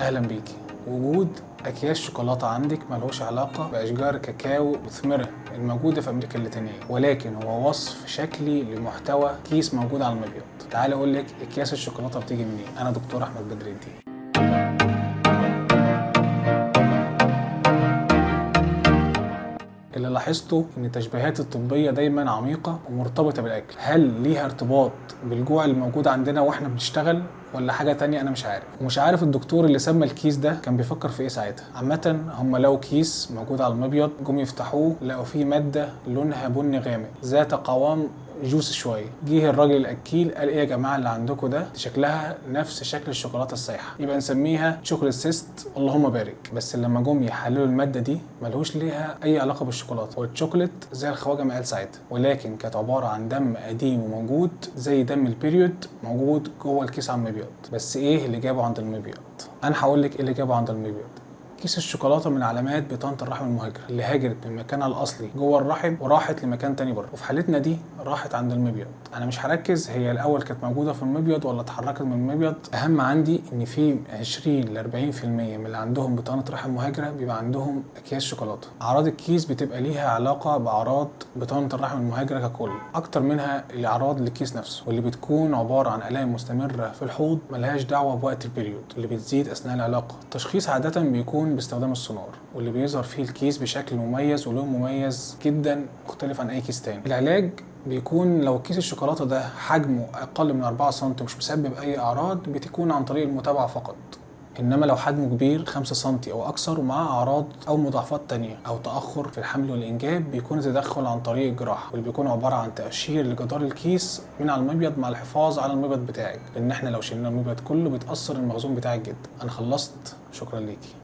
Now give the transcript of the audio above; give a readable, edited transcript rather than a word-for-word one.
اهلا بيكي. وجود اكياس شوكولاته عندك ملوش علاقه باشجار كاكاو مثمره الموجوده في امريكا اللاتينيه، ولكن هو وصف شكلي لمحتوى كيس موجود على المبيض. تعالى اقول لك اكياس الشوكولاته بتيجي منين. انا دكتور احمد بدر الدين. اللي لاحظته ان التشبيهات الطبيه دايما عميقه ومرتبطه بالاكل. هل ليها ارتباط بالجوع اللي موجود عندنا واحنا بنشتغل، ولا حاجه تانية؟ انا مش عارف، ومش عارف الدكتور اللي سمى الكيس ده كان بيفكر في ايه ساعتها. عامه هم لقوا كيس موجود على المبيض، جم يفتحوه لقوا فيه ماده لونها بني غامق ذات قوام جوس شويه. جه الراجل الاكيل قال ايه يا جماعه اللي عندكم ده شكلها نفس شكل الشوكولاته السايحه، يبقى نسميها شوكولاته سيست اللهم بارك. بس لما جم يحللوا الماده دي ملهوش ليها اي علاقه بالشوكولاته والشوكولات زي الخواجه ما قال ساعتها، ولكن كانت عباره عن دم قديم وموجود زي دم البيريود موجود جوه الكيس على المبيض. بس ايه اللي جابه عند المبيض؟ انا هقول لك ايه اللي جابه عند المبيض. كيس الشوكولاته من علامات بطانه الرحم المهاجره اللي هاجرت من مكانها الاصلي جوه الرحم وراحت لمكان تاني بره، وفي حالتنا دي راحت عند المبيض. انا مش هركز هي الاول كانت موجوده في المبيض ولا اتحركت من المبيض، اهم عندي ان في 20 ل 40% من اللي عندهم بطانه رحم مهاجره بيبقى عندهم اكياس شوكولاته. اعراض الكيس بتبقى ليها علاقه باعراض بطانه الرحم المهاجره ككل اكتر منها الاعراض للكيس نفسه، واللي بتكون عباره عن الام مستمره في الحوض ملهاش دعوه بوقت البريود اللي بتزيد اثناء العلاقه. التشخيص عاده بيكون باستخدام السونار، واللي بيظهر فيه الكيس بشكل مميز ولون مميز جدا مختلف عن اي كيس تاني. العلاج بيكون لو كيس الشوكولاته ده حجمه اقل من 4 سم ومش مسبب اي اعراض بتكون عن طريق المتابعه فقط. انما لو حجمه كبير 5 سم او اكثر ومعاه اعراض او مضاعفات تانية او تاخر في الحمل والانجاب بيكون التدخل عن طريق الجراحه، واللي بيكون عباره عن تقشير لجدار الكيس من على المبيض مع الحفاظ على المبيض بتاعك، لان احنا لو شلنا المبيض كله بيتاثر المخزون بتاعك جدا. انا خلصت، شكرا ليكي.